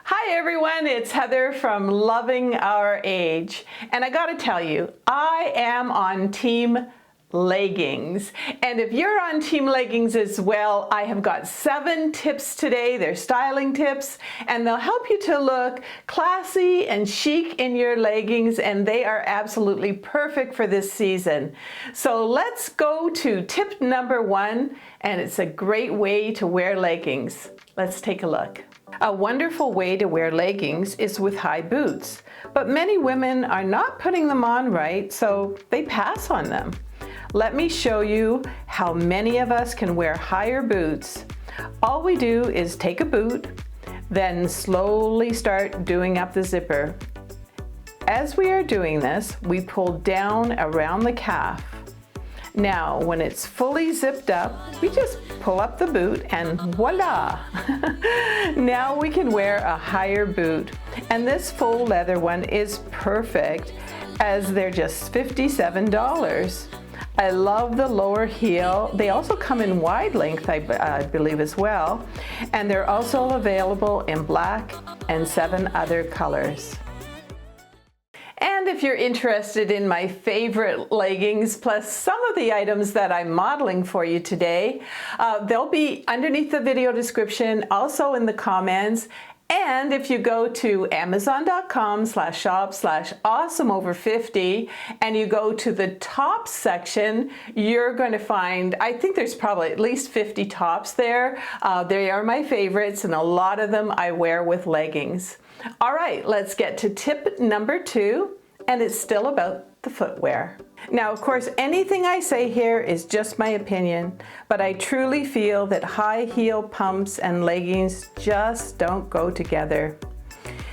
Hi everyone, it's Heather from Loving Our Age. And I gotta tell you, I am on Team Leggings. And if you're on Team Leggings as well, I have got 7 tips today. They're styling tips, and they'll help you to look classy and chic in your leggings, and they are absolutely perfect for this season. So let's go to tip number 1, and it's a great way to wear leggings. Let's take a look. A wonderful way to wear leggings is with high boots, but many women are not putting them on right, so they pass on them. Let me show you how many of us can wear higher boots. All we do is take a boot, then slowly start doing up the zipper. As we are doing this, we pull down around the calf. Now, when it's fully zipped up, we just pull up the boot and voila! Now we can wear a higher boot. And this faux leather one is perfect as they're just $57. I love the lower heel. They also come in wide length, I believe as well. And they're also available in black and 7 other colors. And if you're interested in my favorite leggings, plus some of the items that I'm modeling for you today, they'll be underneath the video description, also in the comments. And if you go to amazon.com/shop/awesomeover50 and you go to the tops section, you're going to find, I think there's probably at least 50 tops there. They are my favorites, and a lot of them I wear with leggings. All right, let's get to tip number 2, and it's still about the footwear. Now, of course, anything I say here is just my opinion, but I truly feel that high heel pumps and leggings just don't go together.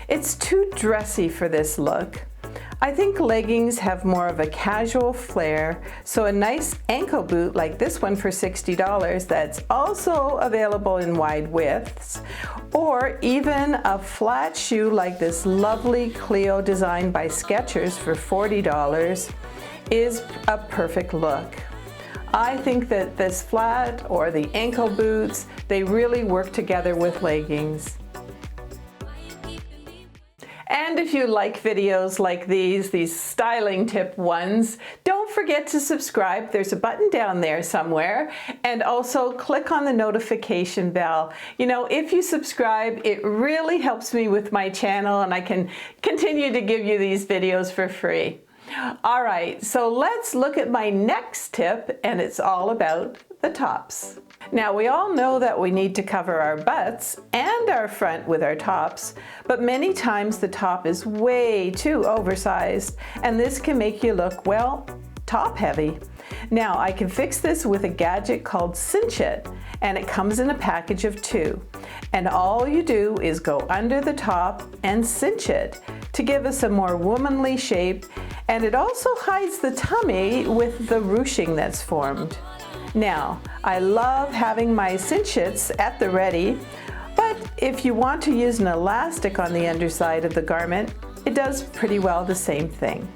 It's too dressy for this look. I think leggings have more of a casual flair, so a nice ankle boot like this one for $60 that's also available in wide widths, or even a flat shoe like this lovely Cleo designed by Skechers for $40 is a perfect look. I think that this flat or the ankle boots, they really work together with leggings. And if you like videos like these styling tip ones, don't forget to subscribe. There's a button down there somewhere. And also click on the notification bell. You know, if you subscribe, it really helps me with my channel, and I can continue to give you these videos for free. All right, so let's look at my next tip, and it's all about the tops. Now, we all know that we need to cover our butts and our front with our tops, but many times the top is way too oversized, and this can make you look, well, top heavy. Now, I can fix this with a gadget called Cinch It, and it comes in a package of 2. And all you do is go under the top and cinch it to give us a more womanly shape, and it also hides the tummy with the ruching that's formed. Now, I love having my cinch its at the ready, but if you want to use an elastic on the underside of the garment, it does pretty well the same thing.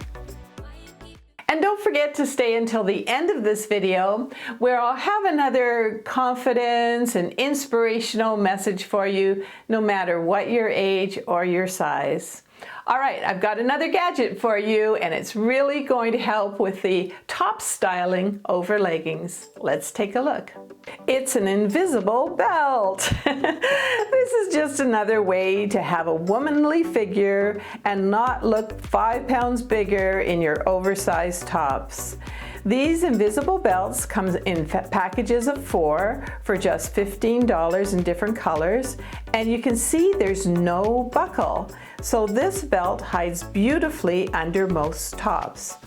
And don't forget to stay until the end of this video, where I'll have another confidence and inspirational message for you, no matter what your age or your size. All right, I've got another gadget for you, and it's really going to help with the top styling over leggings. Let's take a look. It's an invisible belt. This is just another way to have a womanly figure and not look 5 pounds bigger in your oversized tops. These invisible belts come in packages of 4 for just $15 in different colors, and you can see there's no buckle. So this belt hides beautifully under most tops.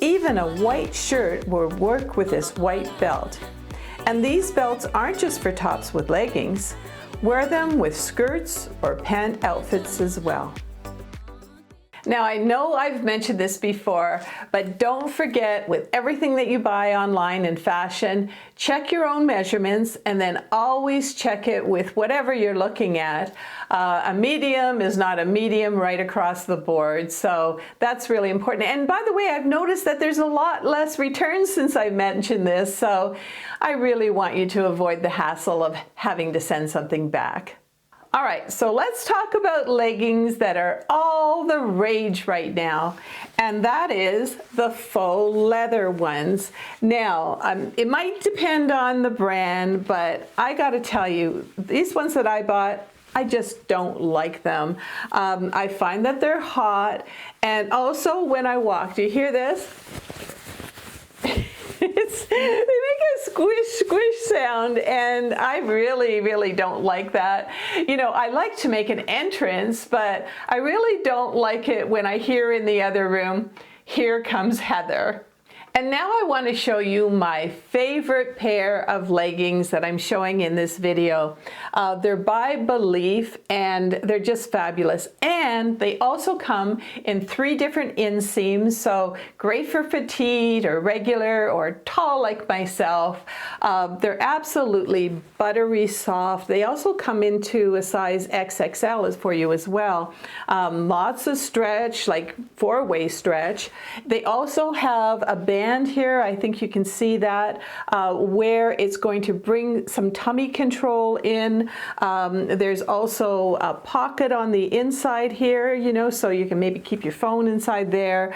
Even a white shirt will work with this white belt. And these belts aren't just for tops with leggings. Wear them with skirts or pant outfits as well. Now, I know I've mentioned this before, but don't forget, with everything that you buy online in fashion, check your own measurements, and then always check it with whatever you're looking at. A medium is not a medium right across the board, so that's really important. And by the way, I've noticed that there's a lot less returns since I mentioned this, so I really want you to avoid the hassle of having to send something back. All right, so let's talk about leggings that are all the rage right now, and that is the faux leather ones. Now, it might depend on the brand, but I gotta tell you, these ones that I bought, I just don't like them. I find that they're hot, and also when I walk, do you hear this? They make a squish, squish sound, and I really don't like that. You know, I like to make an entrance, but I really don't like it when I hear in the other room, "Here comes Heather." And now I want to show you my favorite pair of leggings that I'm showing in this video. They're by Belief, and they're just fabulous. And they also come in 3 different inseams, so great for petite or regular or tall like myself. They're absolutely buttery soft. They also come into a size XXL for you as well. Lots of stretch, like 4-way stretch. They also have a band here, I think you can see that, where it's going to bring some tummy control in. There's also a pocket on the inside here, you know, so you can maybe keep your phone inside there.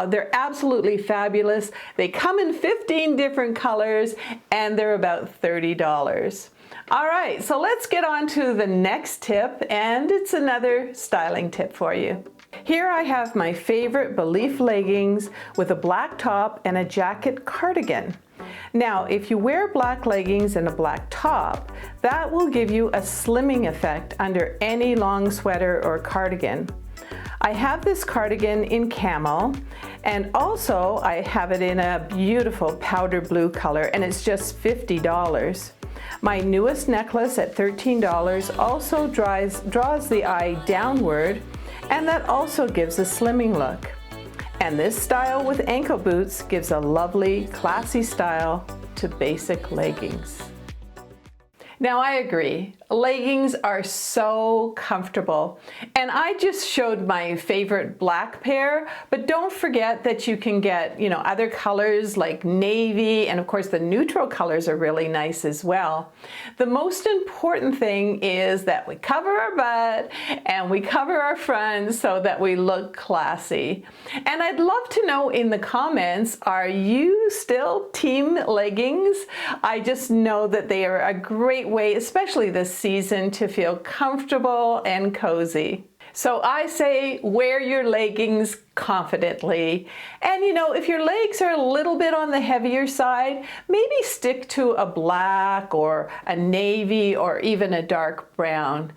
They're absolutely fabulous. They come in 15 different colors, and they're about $30. All right, so let's get on to the next tip, and it's another styling tip for you. Here I have my favorite Belief leggings with a black top and a jacket cardigan. Now, if you wear black leggings and a black top, that will give you a slimming effect under any long sweater or cardigan. I have this cardigan in camel, and also I have it in a beautiful powder blue color, and it's just $50. My newest necklace at $13 also draws the eye downward, and that also gives a slimming look. And this style with ankle boots gives a lovely, classy style to basic leggings. Now I agree, leggings are so comfortable. And I just showed my favorite black pair, but don't forget that you can get, you know, other colors like navy, and of course the neutral colors are really nice as well. The most important thing is that we cover our butt and we cover our front so that we look classy. And I'd love to know in the comments, are you still team leggings? I just know that they are a great way, especially this season, to feel comfortable and cozy. So I say wear your leggings confidently. And you know, if your legs are a little bit on the heavier side, maybe stick to a black or a navy or even a dark brown.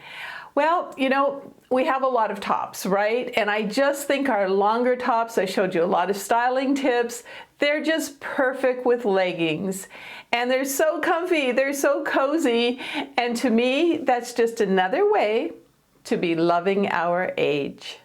Well, you know, we have a lot of tops, right? And I just think our longer tops, I showed you a lot of styling tips, they're just perfect with leggings. And they're so comfy, they're so cozy, and to me, that's just another way to be loving our age.